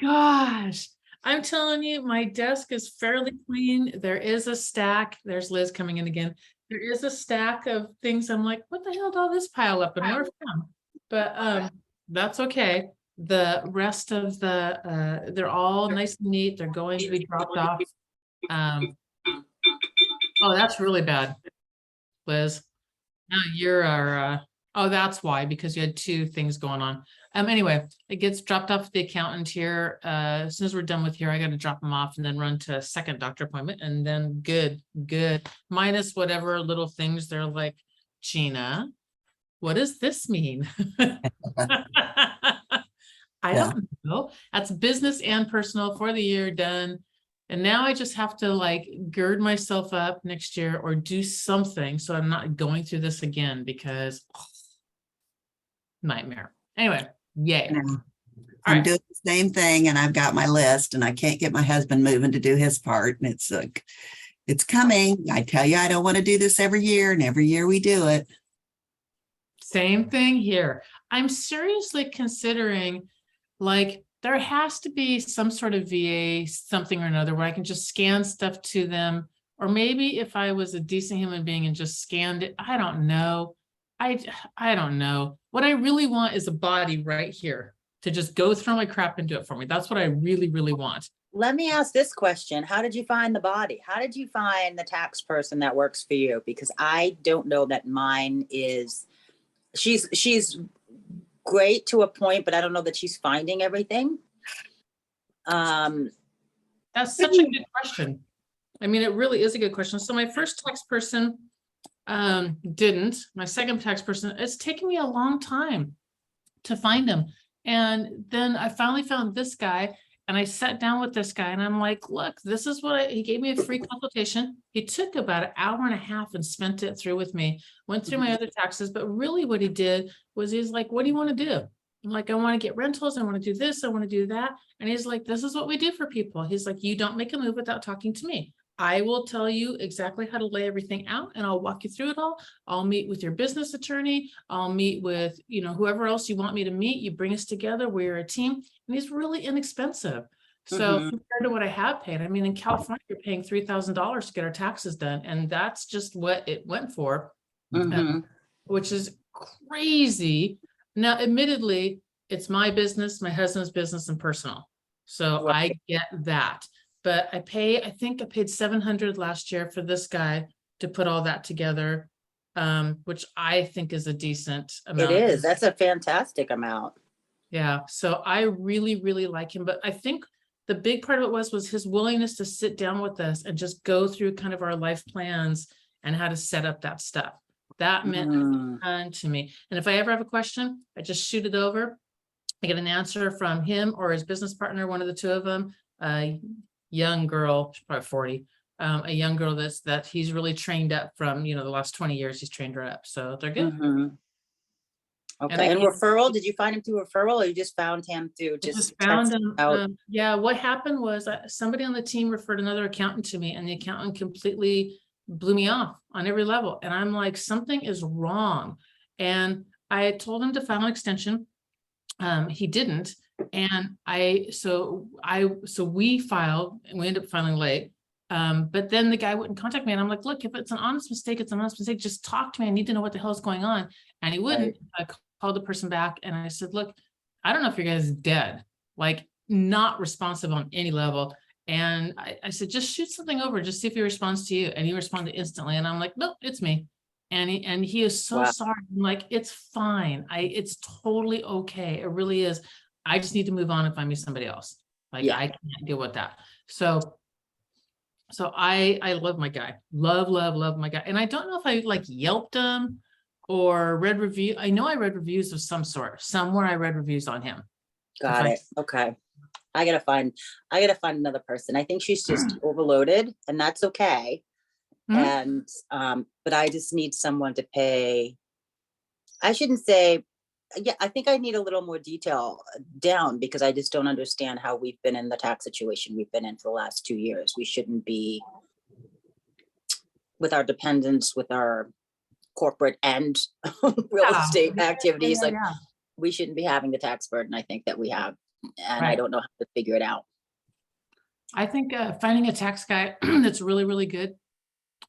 Gosh, I'm telling you, my desk is fairly clean. There is a stack. There's Liz coming in again. There is a stack of things. I'm like, what the hell did all this pile up and where from? But that's okay. The rest of they're all nice and neat. They're going to be dropped off. Oh, that's really bad, Liz. No, you're our, oh, that's why, because you had two things going on. Anyway, it gets dropped off at the accountant here. As soon as we're done with here, I gotta drop them off and then run to a second doctor appointment and then good. Minus whatever little things they're like, Gina, what does this mean? I don't know. That's business and personal for the year done. And now I just have to like gird myself up next year or do something so I'm not going through this again because nightmare. Anyway, yay. I'm doing the same thing and I've got my list and I can't get my husband moving to do his part. And it's like, it's coming. I tell you, I don't want to do this every year, and every year we do it. Same thing here. I'm seriously considering, like, there has to be some sort of VA, something or another, where I can just scan stuff to them. Or maybe if I was a decent human being and just scanned it, I don't know. I don't know. What I really want is a body right here to just go through my crap and do it for me. That's what I really, really want. Let me ask this question. How did you find the body? How did you find the tax person that works for you? Because I don't know that mine is, she's great to a point, but I don't know that she's finding everything. That's such a good question. I mean, it really is a good question. So my first tax person didn't. My second tax person, it's taken me a long time to find him. And then I finally found this guy and I sat down with this guy and I'm like, look, this is what he gave me a free consultation. He took about an hour and a half and spent it through with me, went through my other taxes. But really what he did was he's like, what do you want to do? I'm like, I want to get rentals. I want to do this. I want to do that. And he's like, this is what we do for people. He's like, you don't make a move without talking to me. I will tell you exactly how to lay everything out and I'll walk you through it all. I'll meet with your business attorney. I'll meet with, whoever else you want me to meet. You bring us together. We're a team. And he's really inexpensive. So compared to what I have paid, I mean, in California, you're paying $3,000 to get our taxes done. And that's just what it went for, which is crazy. Now, admittedly, it's my business, my husband's business and personal. So I get that. But I think I paid $700 last year for this guy to put all that together, which I think is a decent amount. It is. That's a fantastic amount. Yeah. So I really, really like him. But I think the big part of it was his willingness to sit down with us and just go through kind of our life plans and how to set up that stuff. That meant a ton to me. And if I ever have a question, I just shoot it over. I get an answer from him or his business partner, one of the two of them. Young girl, she's probably 40, a young girl that he's really trained up from, the last 20 years, he's trained her up. So they're good. Okay. And referral, did you find him through referral or you just found him through just found him? Yeah, what happened was somebody on the team referred another accountant to me and the accountant completely blew me off on every level. And I'm like, something is wrong. And I had told him to file an extension. He didn't. And so we filed and we ended up filing late. But then the guy wouldn't contact me and I'm like, look, if it's an honest mistake, it's an honest mistake. Just talk to me. I need to know what the hell is going on. And he wouldn't. I called the person back and I said, look, I don't know if your guy's dead, like not responsive on any level. And I said, just shoot something over, just see if he responds to you. And he responded instantly. And I'm like, no, it's me. And he is so sorry. I'm like, it's fine. It's totally okay. It really is. I just need to move on and find me somebody else. Like I can't deal with that. So I love my guy. Love my guy. And I don't know if I like Yelped him or read review. I know I read reviews of some sort. Somewhere I read reviews on him. Got it. Okay. I gotta find another person. I think she's just overloaded and that's okay. And but I just need someone to pay. I shouldn't say, I think I need a little more detail down because I just don't understand how we've been in the tax situation we've been in for the last 2 years. We shouldn't be with our dependents, with our corporate and real estate activities. We shouldn't be having the tax burden I think that we have. and I Right. don't know how to figure it out. I think finding a tax guy that's really, really good.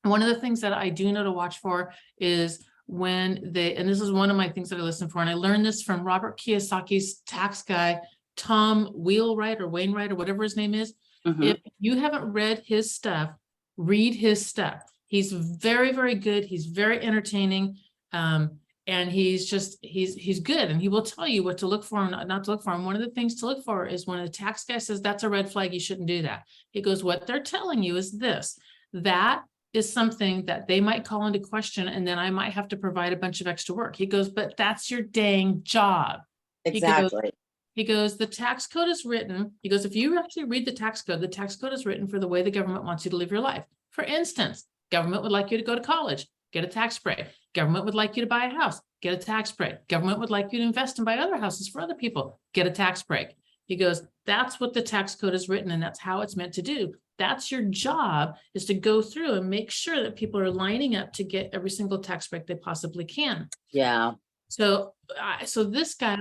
One of the things that I do know to watch for is when they, and this is one of my things that I listen for, and I learned this from Robert Kiyosaki's tax guy, Tom Wheelwright or Wainwright or whatever his name is. Mhm. If you haven't read his stuff, read his stuff. He's very, very good. He's very entertaining. And he's good, and he will tell you what to look for and not to look for. And one of the things to look for is when a tax guy says that's a red flag, you shouldn't do that. He goes, what they're telling you is this, that is something that they might call into question, and then I might have to provide a bunch of extra work. He goes, but that's your dang job. Exactly. He goes, the tax code is written, he goes, if you actually read the tax code is written for the way the government wants you to live your life. For instance, government would like you to go to college, get a tax break. Government would like you to buy a house, get a tax break. Government would like you to invest and buy other houses for other people, get a tax break. He goes, that's what the tax code is written, and that's how it's meant to do. That's your job, is to go through and make sure that people are lining up to get every single tax break they possibly can. Yeah. So, so this guy,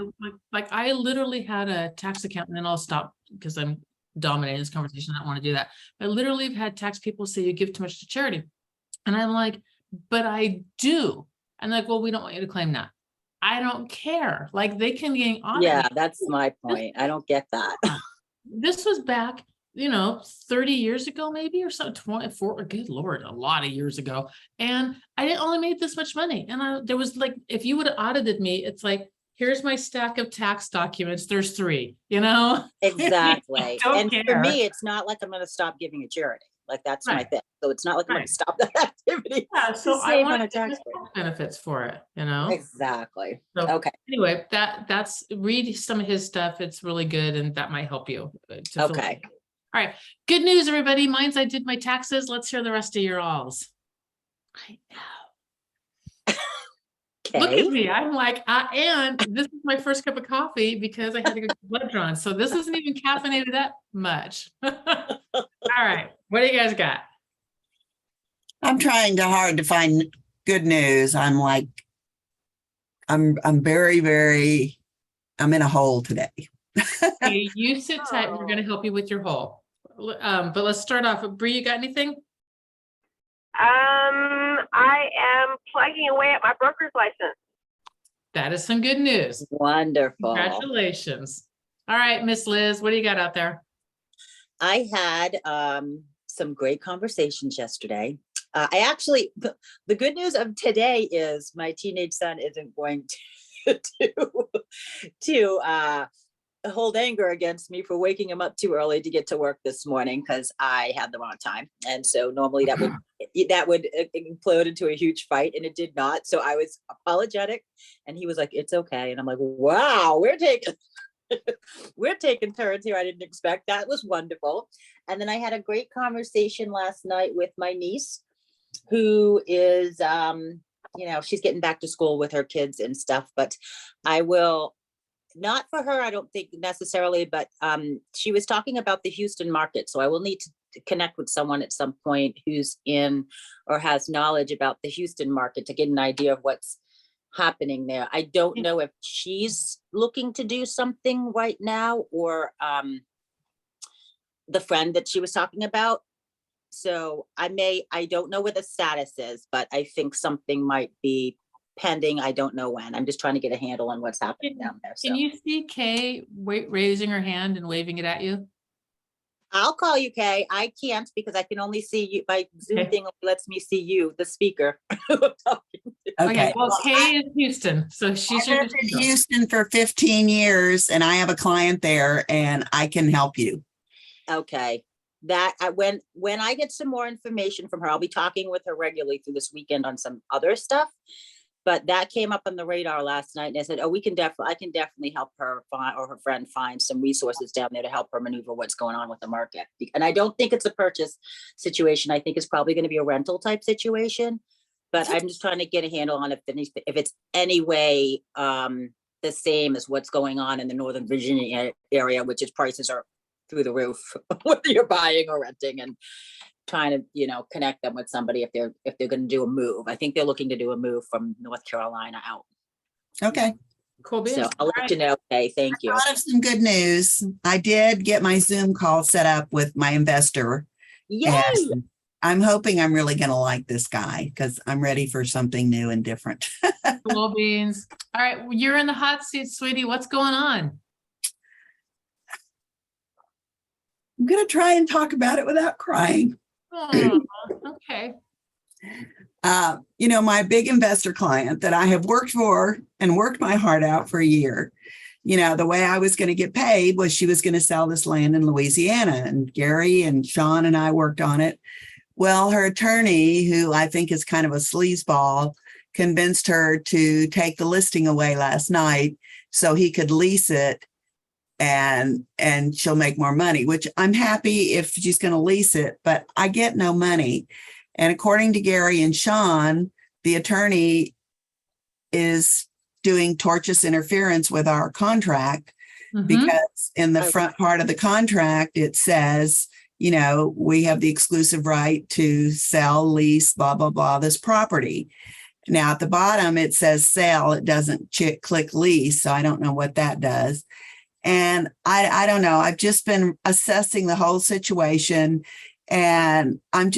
like I literally had a tax accountant, and I'll stop because I'm dominating this conversation. I don't want to do that. I literally have had tax people say you give too much to charity. And I'm like, but I do. And like, well, we don't want you to claim that. I don't care. Like they can get audited. Yeah, that's my point. I don't get that. This was back, 30 years ago, maybe, or so, 24, good Lord, a lot of years ago. And I didn't only made this much money. And there was like, if you would have audited me, it's like, here's my stack of tax documents. There's 3, Exactly. Don't And for care. me, it's not like I'm going to stop giving to charity. Like that's my Right. thing. So it's not like I'm going Right. to stop that activity. Yeah, so I save on want a tax benefits for it, Exactly. So Okay. anyway, that's read some of his stuff. It's really good, and that might help you. To fill Okay. it. All right. Good news, everybody. Mine's I did my taxes. Let's hear the rest of your alls. I know. Look Okay. at me. I'm like, and this is my first cup of coffee because I had to go get blood drawn. So this isn't even caffeinated that much. All right. What do you guys got? I'm trying hard to find good news. I'm like, I'm very, very, I'm in a hole today. Okay, you sit tight. We're going to help you with your hole. But let's start off. Bree, you got anything? I am plugging away at my broker's license. That is some good news. Wonderful. Congratulations. All right, Miss Liz, what do you got out there? I had some great conversations yesterday. I actually, the good news of today is my teenage son isn't going to hold anger against me for waking him up too early to get to work this morning because I had the wrong time. And so normally that would implode into a huge fight, and it did not. So I was apologetic, and he was like, "It's okay." And I'm like, "Wow, we're taking turns here. I didn't expect." That was wonderful. And then I had a great conversation last night with my niece, who is, she's getting back to school with her kids and stuff, but I will, not for her, I don't think necessarily, but she was talking about the Houston market. So I will need to connect with someone at some point who's in or has knowledge about the Houston market to get an idea of what's happening there. I don't know if she's looking to do something right now, or the friend that she was talking about. So I don't know what the status is, but I think something might be pending. I don't know when. I'm just trying to get a handle on what's happening down there. So Can you see Kay raising her hand and waving it at you? I'll call you, Kay. I can't because I can only see you. My Zoom Okay. thing only lets me see you, the speaker. who I'm talking to. Okay, well, Kay is Houston, so she's I've your lived in Houston for 15 years and I have a client there and I can help you. Okay. When I get some more information from her, I'll be talking with her regularly through this weekend on some other stuff. But that came up on the radar last night, and I said, "Oh, I can definitely help her find, or her friend find, some resources down there to help her maneuver what's going on with the market." And I don't think it's a purchase situation. I think it's probably going to be a rental type situation. But I'm just trying to get a handle on if it's any way the same as what's going on in the Northern Virginia area, which is prices are through the roof, whether you're buying or renting, and trying to, connect them with somebody if they're going to do a move. I think they're looking to do a move from North Carolina out. Okay. Cool beans. So I'll All let you know. Okay, thank you. Out of some good news. I did get my Zoom call set up with my investor. Yay! And I'm hoping I'm really going to like this guy because I'm ready for something new and different. Cool beans. All right, well, you're in the hot seat, sweetie. What's going on? I'm going to try and talk about it without crying. Oh, okay. My big investor client that I have worked for and worked my heart out for a year, the way I was going to get paid was she was going to sell this land in Louisiana, and Gary and Sean and I worked on it. Well, her attorney, who I think is kind of a sleazeball, convinced her to take the listing away last night so he could lease it and she'll make more money, which I'm happy if she's going to lease it, but I get no money. And according to Gary and Sean, the attorney is doing tortious interference with our contract Mhm. because in the Okay. front part of the contract, it says, we have the exclusive right to sell, lease, blah, blah, blah, this property. Now at the bottom, it says sell. It doesn't click lease. So I don't know what that does. And I don't know. I've just been assessing the whole situation, and I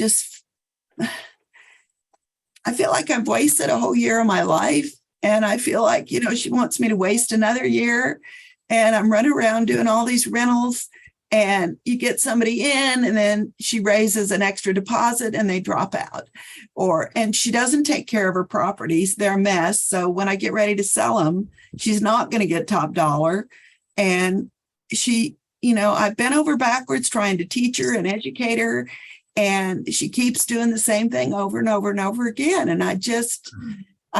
feel like I've wasted a whole year of my life. And I feel like, she wants me to waste another year, and I'm running around doing all these rentals, and you get somebody in and then she raises an extra deposit and they drop out, and she doesn't take care of her properties. They're a mess. So when I get ready to sell them, she's not going to get top dollar. And she, I've been over backwards trying to teach her and educate her, and she keeps doing the same thing over and over and over again. And I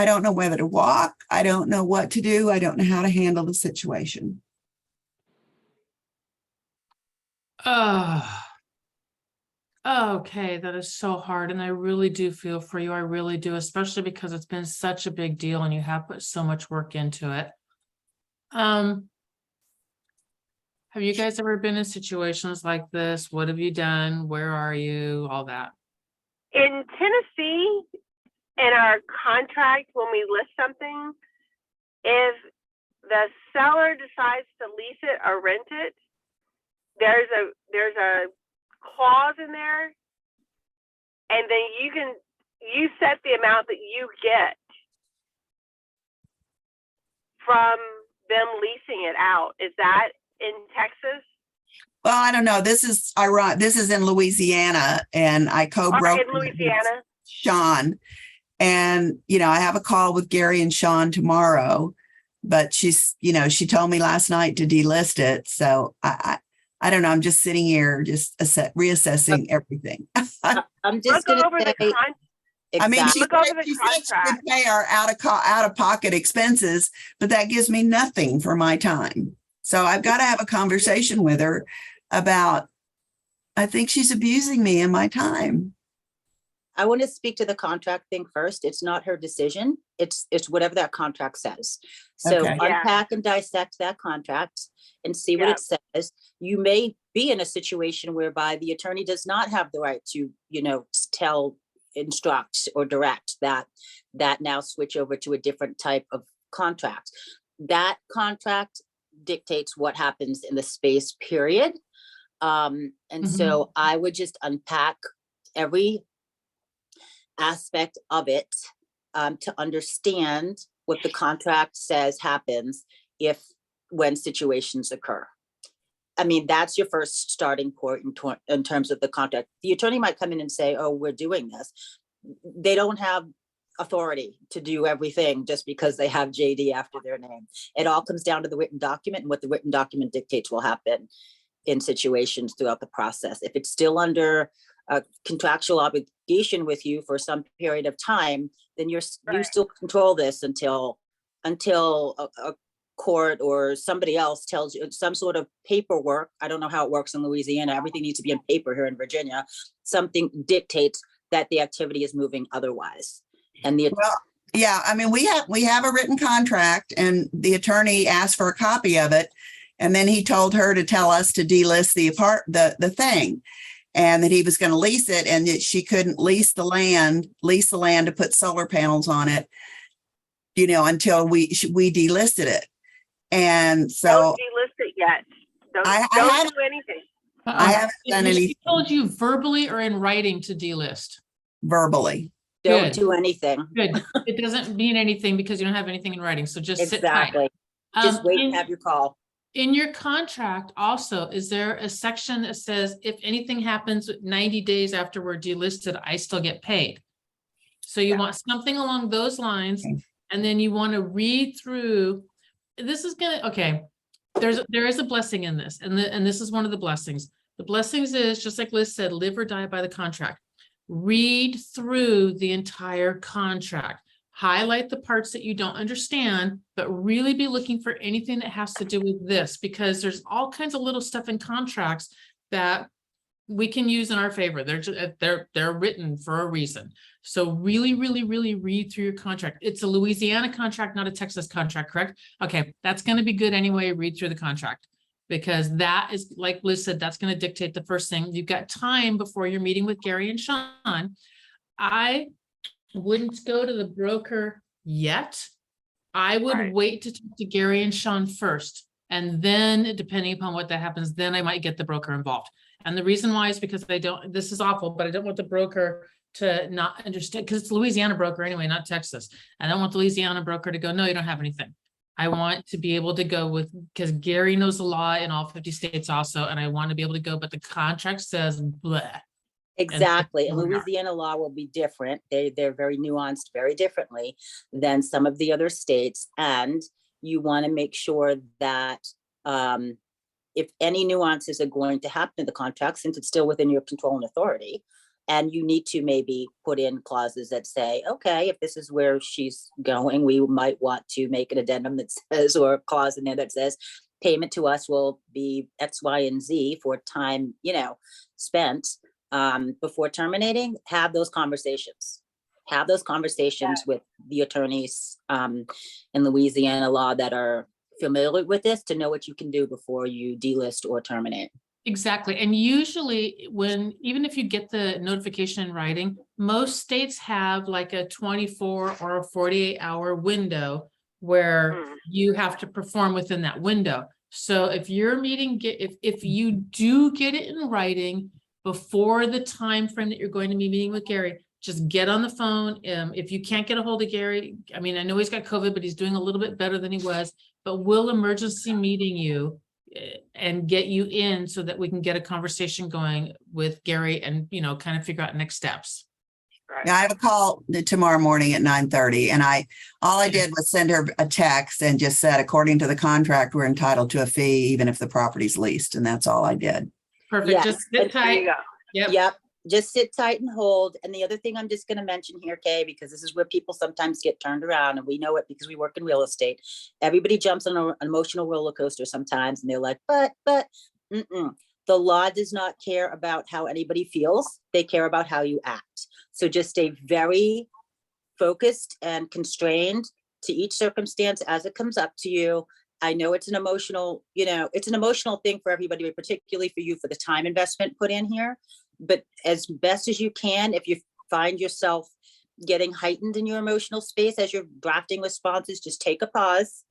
don't know whether to walk. I don't know what to do. I don't know how to handle the situation. Oh, okay. That is so hard. And I really do feel for you. I really do, especially because it's been such a big deal and you have put so much work into it. Have you guys ever been in situations like this? What have you done? Where are you? All that. In Tennessee, in our contract, when we list something, if the seller decides to lease it or rent it, there's a clause in there, and then you set the amount that you get from them leasing it out. Is that in Texas? Well, I don't know. This is ironic. This is in Louisiana, and I Or co-broke in Louisiana? Sean. And, I have a call with Gary and Sean tomorrow, but she told me last night to delist it. So I don't know. I'm just sitting here, just reassessing everything. I'm just Look going over to the say, contract. I mean, exactly. Look over the she said she contract. would pay our out of pocket expenses, but that gives me nothing for my time. So I've got to have a conversation with her about, I think she's abusing me and my time. I want to speak to the contract thing first. It's not her decision. It's whatever that contract says. So Okay. Yeah. unpack and dissect that contract and see what Yeah. it says. You may be in a situation whereby the attorney does not have the right to, tell, instruct, or direct that now switch over to a different type of contract. That contract dictates what happens in the space period. So I would just unpack every aspect of it to understand what the contract says happens when situations occur. I mean, that's your first starting point in terms of the contract. The attorney might come in and say, oh, we're doing this. They don't have authority to do everything just because they have JD after their name. It all comes down to the written document, and what the written document dictates will happen in situations throughout the process. If it's still under a contractual obligation with you for some period of time, then you still control this until a court or somebody else tells you some sort of paperwork. I don't know how it works in Louisiana. Everything needs to be in paper here in Virginia. Something dictates that the activity is moving otherwise. And Yeah, I mean, we have a written contract, and the attorney asked for a copy of it, and then he told her to tell us to delist the thing, and that he was going to lease it, and that she couldn't lease the land to put solar panels on it, until we delisted it. And so Don't delist it yet. Don't, I don't haven't- do anything. I haven't done She any told you verbally or in writing to delist. verbally. Don't Good. do anything. Good. It doesn't mean anything because you don't have anything in writing. So just sit tight. Exactly. Just wait and In- have your call. In your contract also, is there a section that says if anything happens 90 days after we're delisted, I still get paid? So you want something along those lines, Okay. and then you want to read through, this is gonna, okay. There is a blessing in this, and this is one of the blessings. The blessings is, just like Liz said, live or die by the contract. Read through the entire contract. Highlight the parts that you don't understand, but really be looking for anything that has to do with this, because there's all kinds of little stuff in contracts that we can use in our favor. They're written for a reason. So really, really, really read through your contract. It's a Louisiana contract, not a Texas contract, correct? Okay, that's going to be good anyway. Read through the contract, because that is, like Liz said, that's going to dictate the first thing. You've got time before you're meeting with Gary and Sean. I wouldn't go to the broker yet. I would Right. wait to talk to Gary and Sean first. And then depending upon what that happens, then I might get the broker involved. And the reason why is because this is awful, but I don't want the broker to not understand, because it's Louisiana broker anyway, not Texas. I don't want the Louisiana broker to go, no, you don't have anything. I want to be able to go with, because Gary knows the law in all 50 states also, and I want to be able to go, but the contract says bleh. Exactly. And we are. Louisiana law will be different. They're very nuanced, very differently than some of the other states. And you want to make sure that if any nuances are going to happen in the contract, since it's still within your control and authority, and you need to maybe put in clauses that say, okay, if this is where she's going, we might want to make an addendum that says, or a clause in there that says, payment to us will be X, Y, and Z for time, spent before terminating. Have those conversations. Have those conversations with the attorneys in Louisiana law that are familiar with this, to know what you can do before you delist or terminate. Exactly. And usually even if you get the notification in writing, most states have like a 24 or a 48-hour window where you have to perform within that window. So if you're meeting, if you do get it in writing before the time frame that you're going to be meeting with Gary, just get on the phone. If you can't get a hold of Gary, I mean, I know he's got COVID, but he's doing a little bit better than he was, but we'll emergency meeting you and get you in so that we can get a conversation going with Gary and, kind of figure out next steps. Right. Yeah, I have a call tomorrow morning at 9:30, and all I did was send her a text and just said, according to the contract, we're entitled to a fee even if the property's leased, and that's all I did. Perfect. Yes, Just sit There you tight. go. Yep. Yep. Just sit tight and hold. And the other thing I'm just going to mention here, Kay, because this is where people sometimes get turned around, and we know it because we work in real estate. Everybody jumps on an emotional roller coaster sometimes, and they're like, but, the law does not care about how anybody feels. They care about how you act. So just stay very focused and constrained to each circumstance as it comes up to you. I know it's an emotional, it's an emotional thing for everybody, but particularly for you, for the time investment put in here. But as best as you can, if you find yourself getting heightened in your emotional space as you're drafting responses, just take a pause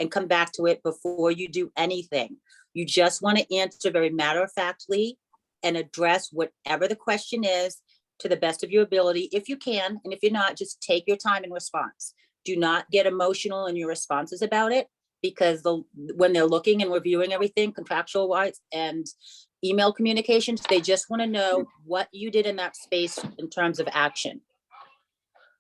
and come back to it before you do anything. You just want to answer very matter-of-factly and address whatever the question is to the best of your ability, if you can. And if you're not, just take your time in response. Do not get emotional in your responses about it, because when they're looking and reviewing everything contractual wise and email communications, they just want to know what you did in that space in terms of action.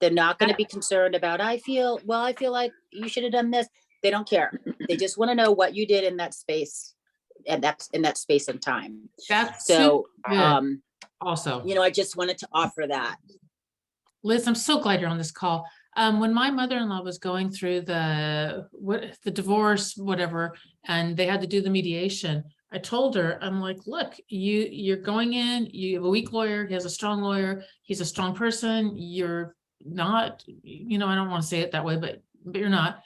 They're not going to be concerned about, I feel like you should have done this. They don't care. They just want to know what you did in that space, and that's in that space and time. That's So, super good. Also, I just wanted to offer that. Liz, I'm so glad you're on this call. When my mother-in-law was going through the divorce, whatever, and they had to do the mediation, I told her, I'm like, look, you're going in, you have a weak lawyer, he has a strong lawyer, he's a strong person, you're not, I don't want to say it that way, but you're not.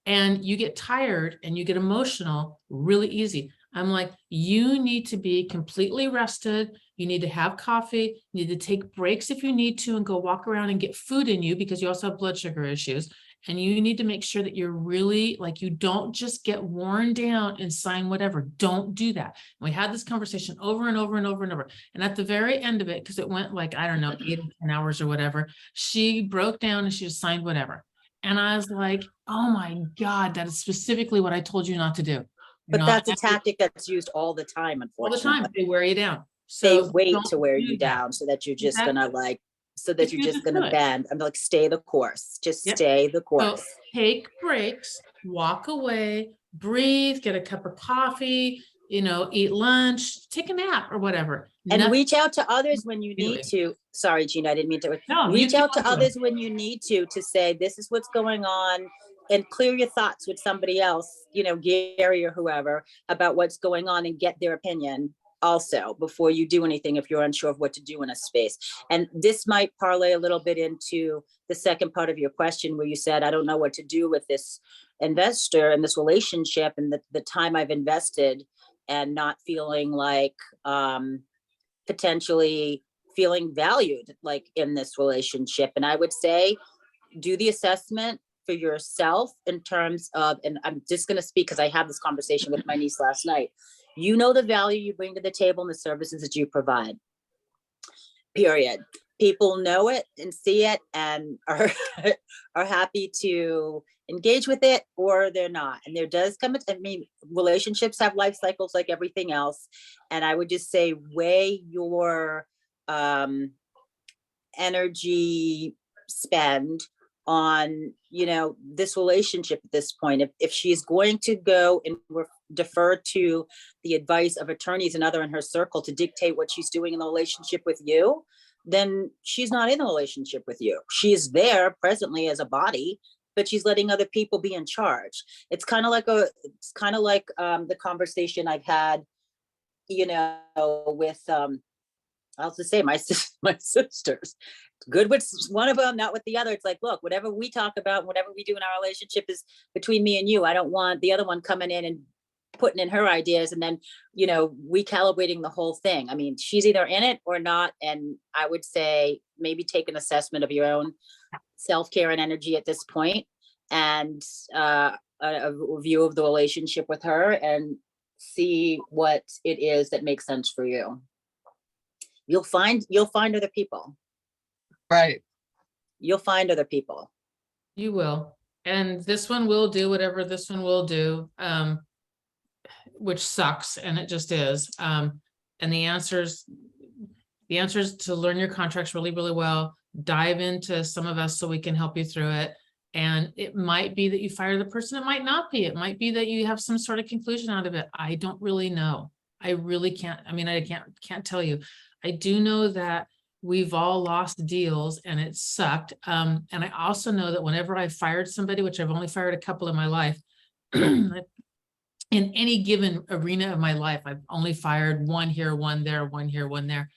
And you get tired and you get emotional really easy. I'm like, you need to be completely rested. You need to have coffee. You need to take breaks if you need to and go walk around and get food in you, because you also have blood sugar issues. And you need to make sure that you're really like, you don't just get worn down and sign whatever. Don't do that. We had this conversation over and over and over and over. And at the very end of it, because it went like, I don't know, 8 or 10 hours or whatever, she broke down and she just signed whatever. And I was like, oh my God, that is specifically what I told you not to do. But that's a tactic that's used all the time, All the unfortunately. time. They wear you down. They So wait don't to wear do you that. down so that you're just gonna like, so that If you're you just just gonna do it. bend. I'm like, stay the course, just Yep. stay the So course. take breaks, walk away, breathe, get a cup of coffee, eat lunch, take a nap or whatever. And Nothing- reach out to others when you need Immediately. to. Sorry, Gina, I didn't mean to. No, you Reach keep out to on going. others when you need to say, this is what's going on, and clear your thoughts with somebody else, Gary or whoever, about what's going on, and get their opinion also before you do anything if you're unsure of what to do in a space. And this might parlay a little bit into the second part of your question where you said, I don't know what to do with this investor and this relationship and the time I've invested, and not feeling like potentially feeling valued like in this relationship. And I would say, do the assessment for yourself in terms of, and I'm just going to speak because I had this conversation with my niece last night. You know the value you bring to the table and the services that you provide. Period. People know it and see it and are are happy to engage with it, or they're not. And there does come relationships have life cycles like everything else. And I would just say, weigh your energy spend on this relationship at this point. If she's going to go and defer to the advice of attorneys and other in her circle to dictate what she's doing in the relationship with you, then she's not in a relationship with you. She's there presently as a body, but she's letting other people be in charge. It's kind of like the conversation I've had with I'll just say my sisters. Good with one of them, not with the other. It's like, look, whatever we talk about, whatever we do in our relationship is between me and you. I don't want the other one coming in and putting in her ideas and then, recalibrating the whole thing. I mean, she's either in it or not. And I would say maybe take an assessment of your own self-care and energy at this point, and a review of the relationship with her, and see what it is that makes sense for you. You'll find other people. Right. You'll find other people. You will. And this one will do whatever this one will do, which sucks, and it just is. And the answers to learn your contracts really, really well, dive into some of us so we can help you through it. And it might be that you fire the person. It might not be. It might be that you have some sort of conclusion out of it. I don't really know. I really can't. I mean, I can't tell you. I do know that we've all lost deals and it sucked. And I also know that whenever I fired somebody, which I've only fired a couple in my life, in any given arena of my life, I've only fired one here, one there, one here, one there.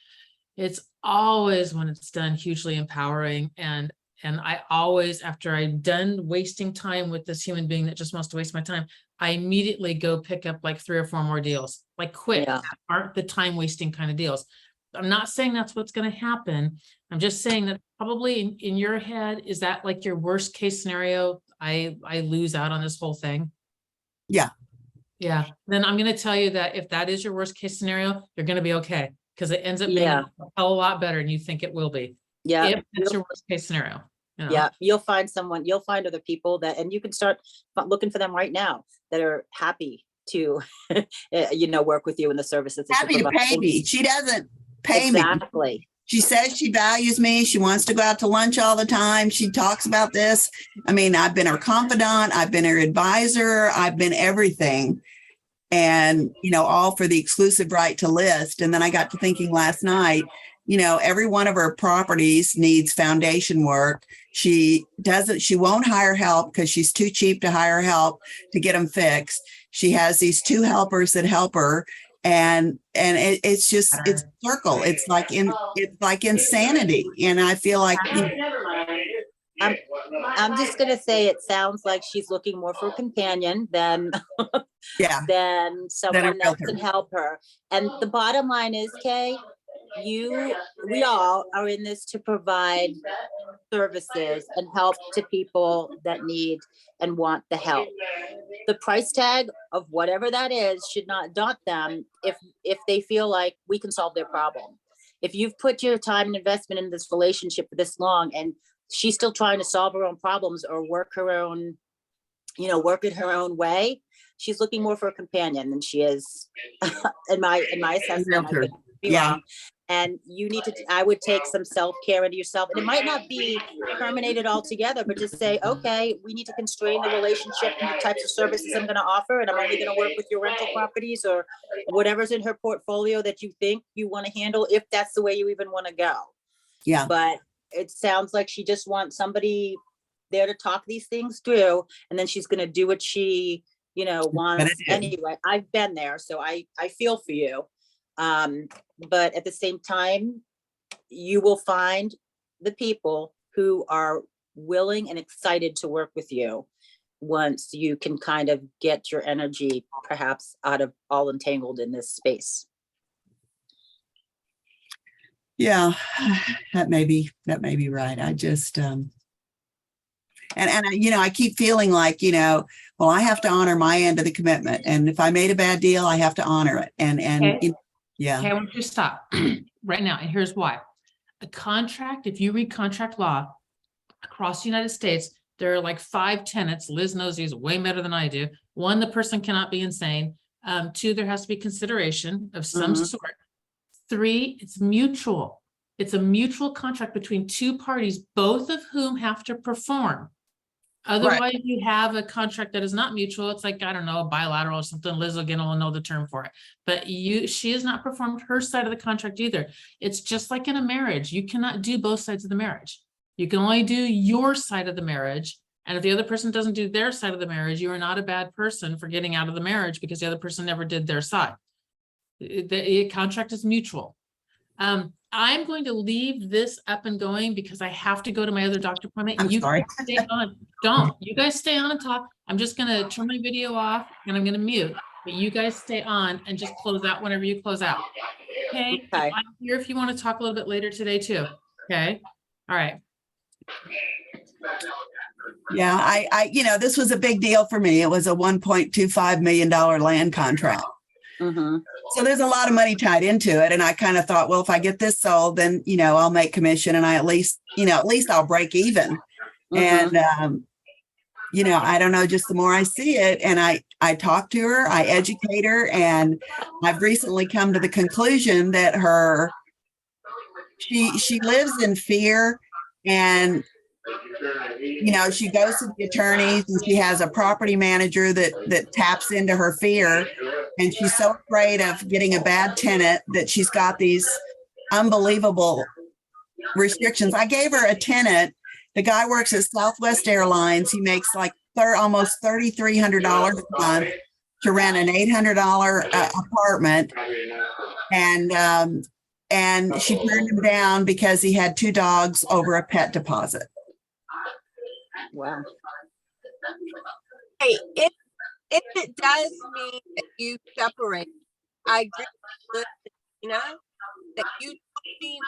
It's always, when it's done, hugely empowering. And I always, after I'm done wasting time with this human being that just wants to waste my time, I immediately go pick up like 3 or 4 more deals, like quick, Yeah. that aren't the time wasting kind of deals. I'm not saying that's what's going to happen. I'm just saying that probably in your head, is that like your worst case scenario? I lose out on this whole thing. Yeah. Yeah. Then I'm going to tell you that if that is your worst case scenario, you're going to be okay, because it ends up being Yeah. a hell of a lot better than you think it will be. Yeah. If that's your worst case scenario. Yeah, you'll find other people that, and you can start looking for them right now that are happy to, work with you in the services. that Happy you're to pay providing. me. She doesn't pay me. Exactly. She says she values me. She wants to go out to lunch all the time. She talks about this. I mean, I've been her confidant. I've been her advisor. I've been everything. And, all for the exclusive right to list. And then I got to thinking last night, every one of her properties needs foundation work. She won't hire help because she's too cheap to hire help to get them fixed. She has these 2 helpers that help her. And it's just, it's a circle. It's like insanity. And I feel like, I'm just gonna say, it sounds like she's looking more for a companion than yeah, than someone that realtor. can help her. And the bottom line is, Kay, we all are in this to provide services and help to people that need and want the help. The price tag of whatever that is should not daunt them if they feel like we can solve their problem. If you've put your time and investment in this relationship for this long and she's still trying to solve her own problems or work her own, work it her own way, she's looking more for a companion than she is in my assessment. I could be Yeah. wrong. And you need to, I would take some self-care into yourself. And it might not be terminated altogether, but just say, okay, we need to constrain the relationship and the types of services I'm going to offer. And I'm only going to work with your rental properties or whatever's in her portfolio that you think you want to handle, if that's the way you even want to go. Yeah. But it sounds like she just wants somebody there to talk these things through. And then she's going to do what she, wants anyway. I've been there, so I feel for you. But at the same time, you will find the people who are willing and excited to work with you once you can kind of get your energy perhaps out of all entangled in this space. Yeah, that may be right. I just, and I keep feeling like, well, I have to honor my end of the commitment. And if I made a bad deal, I have to honor it. Okay. Yeah. Okay, I want you to stop right now, and here's why. A contract, if you read contract law across the United States, there are like 5 tenets. Liz knows these way better than I do. 1, the person cannot be insane. 2, there has to be consideration of some sort. 3, it's mutual. It's a mutual contract between 2 parties, both of whom have to perform. Otherwise, you have a contract that is not mutual. It's like, I don't know, a bilateral or something. Liz again will know the term for it. But she has not performed her side of the contract either. It's just like in a marriage. You cannot do both sides of the marriage. You can only do your side of the marriage. And if the other person doesn't do their side of the marriage, you are not a bad person for getting out of the marriage because the other person never did their side. The contract is mutual. I'm going to leave this up and going because I have to go to my other doctor appointment. I'm sorry. Guys stay on. Don't. You guys stay on and talk. I'm just going to turn my video off and I'm going to mute. But you guys stay on and just close out whenever you close out. Okay? Okay. I'm here if you want to talk a little bit later today too. Okay? All right. Yeah, I this was a big deal for me. It was a $1.25 million land contract. So there's a lot of money tied into it. And I kind of thought, well, if I get this sold, then, I'll make commission and I at least I'll break even. And, I don't know, just the more I see it and I talk to her, I educate her, and I've recently come to the conclusion that she lives in fear, and she goes to the attorneys and she has a property manager that taps into her fear. And she's so afraid of getting a bad tenant that she's got these unbelievable restrictions. I gave her a tenant. The guy works at Southwest Airlines. He makes like almost $3,300 a month to rent an $800 apartment. And she turned him down because he had 2 dogs over a pet deposit. Wow. Hey, if it does mean that you separate, I agree with that you don't need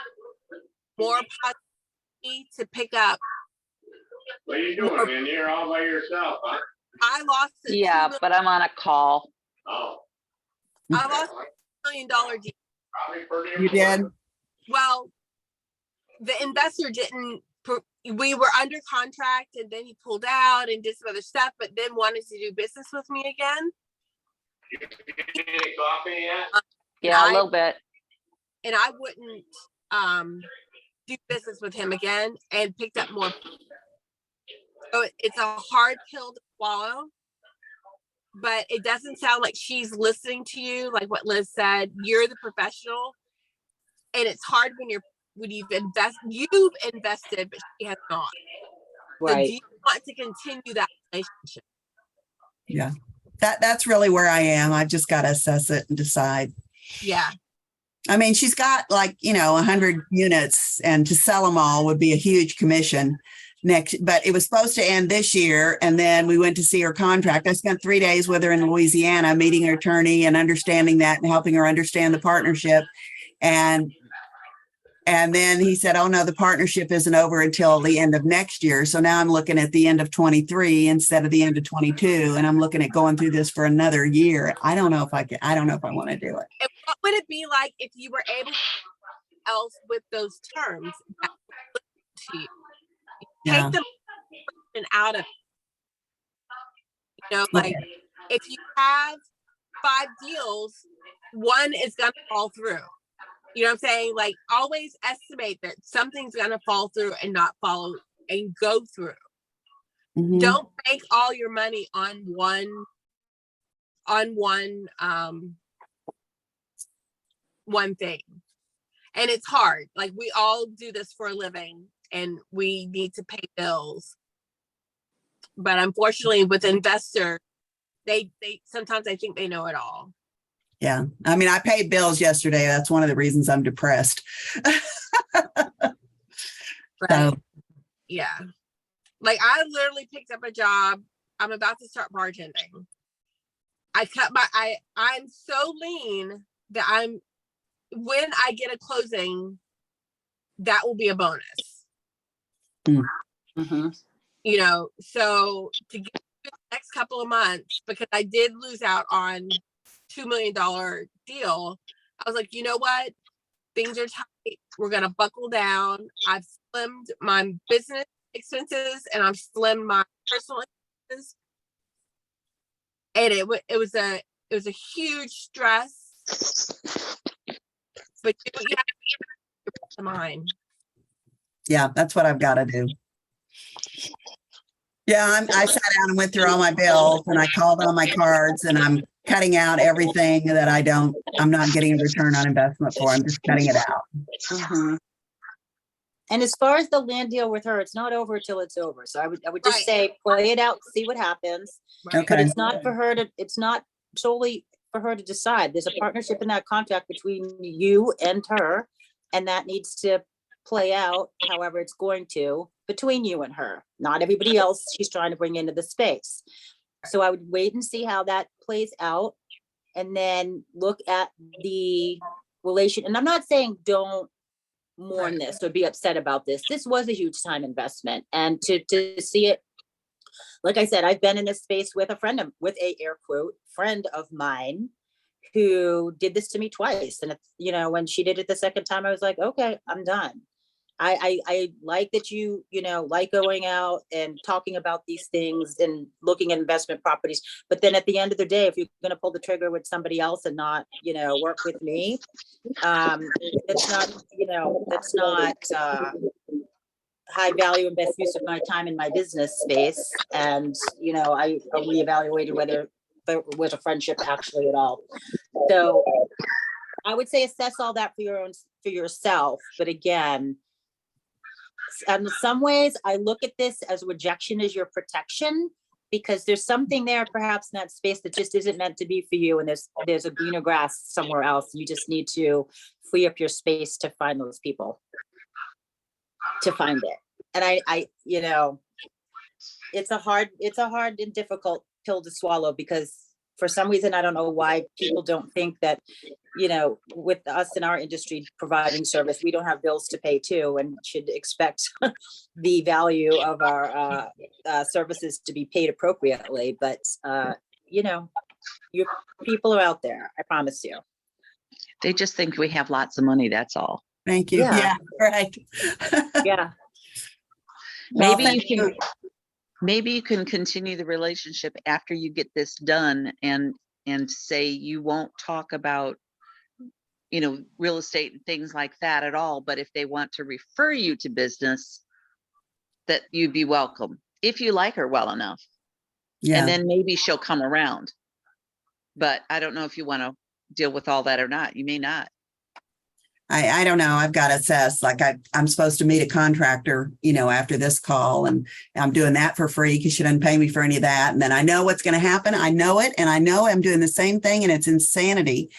more possibility to pick up. What are you doing, man? You're all by yourself, huh? I lost but I'm on a call. Oh. I lost $1 million deal. Probably pretty You did? important. Well, the investor didn't. We were under contract, and then he pulled out and did some other stuff, but then wanted to do business with me again. You get any coffee yet? Yeah, a little bit. And I wouldn't do business with him again, and picked up more. So it's a hard pill to swallow, but it doesn't sound like she's listening to you. Like what Liz said, you're the professional, and it's hard when you've invested, but she has not. So Right. do you want to continue that relationship? Yeah. That's really where I am. I've just got to assess it and decide. Yeah. I mean, she's got 100 units, and to sell them all would be a huge commission but it was supposed to end this year. And then we went to see her contract. I spent 3 days with her in Louisiana, meeting her attorney and understanding that and helping her understand the partnership. And And then he said, oh no, the partnership isn't over until the end of next year. So now I'm looking at the end of 23 instead of the end of 22. And I'm looking at going through this for another year. I don't know if I don't know if I want to do it. And what would it be like if you were able to else with those terms that to you? Yeah. Take them out of, like if you have 5 deals, one is going to fall through. You know what I'm saying? Like always estimate that something's going to fall through and not follow and go through. Mhm. Don't make all your money on one thing. And it's hard. Like we all do this for a living and we need to pay bills. But unfortunately with investors, they sometimes I think they know it all. Yeah. I mean, I paid bills yesterday. That's one of the reasons I'm depressed. Right. So, Yeah. Like I literally picked up a job. I'm about to start bartending. I'm so lean that when I get a closing, that will be a bonus. Mm-hmm. So to get the next couple of months, because I did lose out on $2 million deal, I was like, you know what? Things are tight. We're going to buckle down. I've slimmed my business expenses and I've slimmed my personal expenses. And it was a huge stress. But you have to keep mind. yeah, that's what I've got to do. Yeah, I sat down and went through all my bills and I called all my cards and I'm cutting out everything that I'm not getting a return on investment for. I'm just cutting it out. Mm-hmm. And as far as the land deal with her, it's not over till it's over. So I would just say, play it out, see what happens. Right? Okay. But it's not solely for her to decide. There's a partnership in that contract between you and her, and that needs to play out however it's going to between you and her, not everybody else she's trying to bring into the space. So I would wait and see how that plays out and then look at the relation. And I'm not saying don't mourn this or be upset about this. This was a huge time investment, and to see it, like I said, I've been in this space with with a air quote friend of mine who did this to me twice. And it's, when she did it the second time, I was like, okay, I'm done. I like that you like going out and talking about these things and looking at investment properties. But then at the end of the day, if you're going to pull the trigger with somebody else and not, work with me, it's not high value and best use of my time in my business space. And, I reevaluated whether there was a friendship actually at all. So I would say assess all that for yourself. But again, in some ways, I look at this as rejection is your protection, because there's something there perhaps in that space that just isn't meant to be for you. And there's a greener grass somewhere else. You just need to free up your space to find those people, to find it. And I it's a hard and difficult pill to swallow, because for some reason, I don't know why people don't think that, with us in our industry providing service, we don't have bills to pay too, and should expect the value of our services to be paid appropriately. But, your people are out there, I promise you. They just think we have lots of money, that's all. Thank you. Yeah. Yeah, right. Yeah. Well, Maybe you can continue the relationship after you get this done and say you won't talk about, real estate and things like that at all. But if they want to refer you to business, that you'd be welcome if you like her well enough. Yeah. And then maybe she'll come around. But I don't know if you want to deal with all that or not. You may not. I don't know. I've got to assess, like I'm supposed to meet a contractor, after this call, and I'm doing that for free because she doesn't pay me for any of that. And then I know what's going to happen. I know it. And I know I'm doing the same thing, and it's insanity.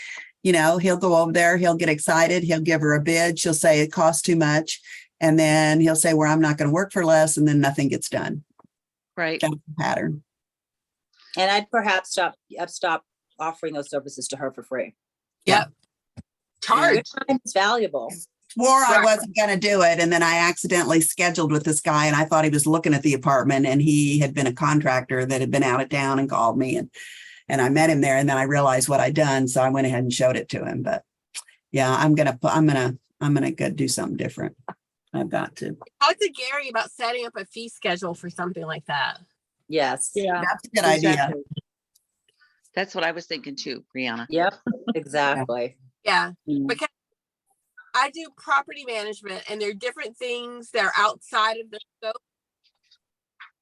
He'll go over there, he'll get excited. He'll give her a bid. She'll say it costs too much. And then he'll say, well, I'm not going to work for less. And then nothing gets done. Right. That's the pattern. And I'd perhaps stop offering those services to her for free. Yep. Charge. Your time is valuable. swore I Right. wasn't going to do it. And then I accidentally scheduled with this guy and I thought he was looking at the apartment and he had been a contractor that had been out of town and called me and I met him there and then I realized what I'd done. So I went ahead and showed it to him. But yeah, I'm going to go do something different. I've got to. Talk to Gary about setting up a fee schedule for something like that. Yes. Yeah. That's a good idea. exactly. That's what I was thinking too, Brianna. Yep, exactly. Yeah. Mm. Because I do property management and there are different things that are outside of the scope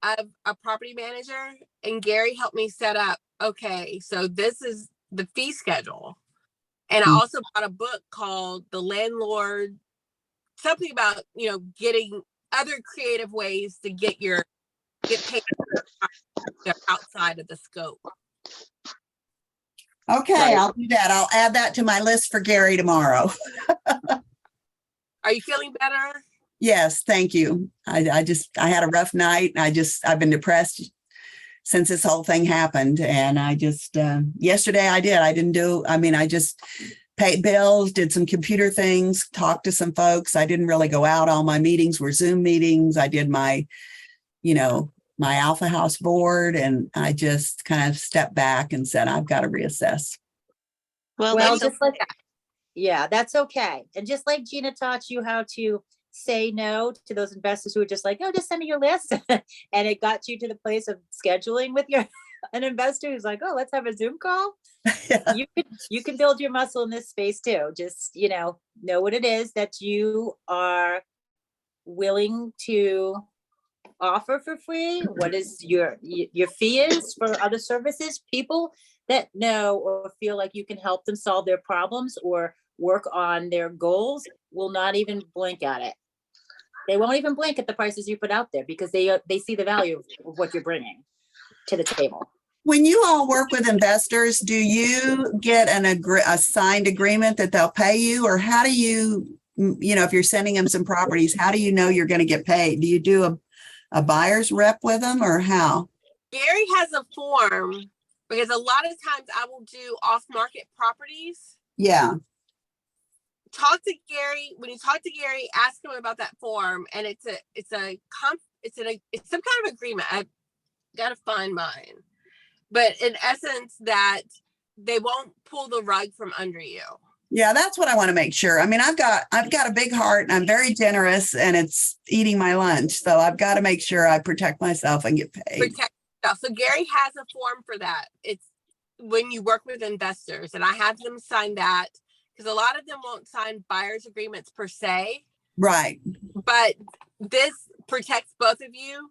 of a property manager. And Gary helped me set up, okay, so this is the fee schedule. And I Mm. also bought a book called The Landlord, something about, getting other creative ways to get paid outside of the scope. Okay, Right. I'll do that. I'll add that to my list for Gary tomorrow. Are you feeling better? Yes, thank you. I had a rough night. I've been depressed since this whole thing happened. And yesterday I just paid bills, did some computer things, talked to some folks. I didn't really go out. All my meetings were Zoom meetings. I did my Alpha House board and I just kind of stepped back and said, I've got to reassess. Well, Well, that's just like, yeah, that's okay. And just like Gina taught you how to say no to those investors who are just like, oh, just send me your list. And it got you to the place of scheduling with an investor who's like, oh, let's have a Zoom call. Yeah. You can build your muscle in this space too. Just, know what it is that you are willing to offer for free. What is your fee is for other services. People that know or feel like you can help them solve their problems or work on their goals will not even blink at it. They won't even blink at the prices you put out there because they see the value of what you're bringing to the table. When you all work with investors, do you get a signed agreement that they'll pay you, or how do you, if you're sending them some properties, how do you know you're going to get paid? Do you do a buyer's rep with them, or how? Gary has a form because a lot of times I will do off-market properties. Yeah. Talk to Gary. When you talk to Gary, ask him about that form, and it's some kind of agreement. I've got to find mine, but in essence, that they won't pull the rug from under you. Yeah, that's what I want to make sure. I mean, I've got a big heart and I'm very generous and it's eating my lunch. So I've got to make sure I protect myself and get paid. Protect yourself. So Gary has a form for that. It's when you work with investors, and I have them sign that because a lot of them won't sign buyer's agreements per se. Right. But this protects both of you.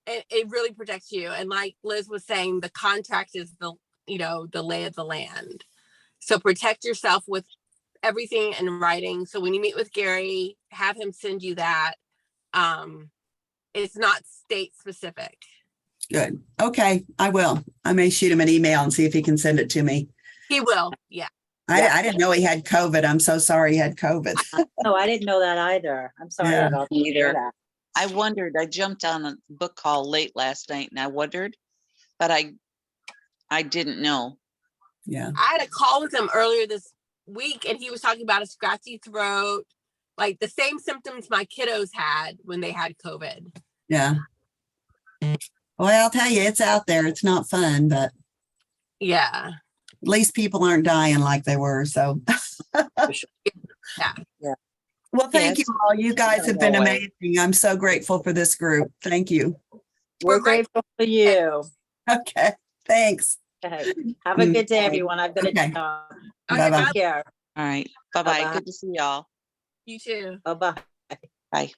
It really protects you. And like Liz was saying, the contract is the lay of the land. So protect yourself with everything in writing. So when you meet with Gary, have him send you that. It's not state specific. Good. Okay. I will. I may shoot him an email and see if he can send it to me. He will. Yeah. I didn't know he had COVID. I'm so sorry he had COVID. No, I didn't know that either. I'm sorry Yeah. about Neither. that. I wondered, I jumped on a book call late last night and I wondered, but I didn't know. Yeah. I had a call with him earlier this week and he was talking about a scratchy throat, like the same symptoms my kiddos had when they had COVID. Yeah. Well, I'll tell you, it's out there. It's not fun, but Yeah. at least people aren't dying like they were. So, Yeah. well, thank Yes. you all. You guys have been No way. amazing. I'm so grateful for this group. Thank you. We're We're grateful for you. Okay. Thanks. Okay. Have a good day, everyone. I've got to Okay. jump. Okay, Bye-bye. bye. Take care. All right. Bye-bye. Bye-bye. Good to see y'all. You too. Bye-bye. Bye.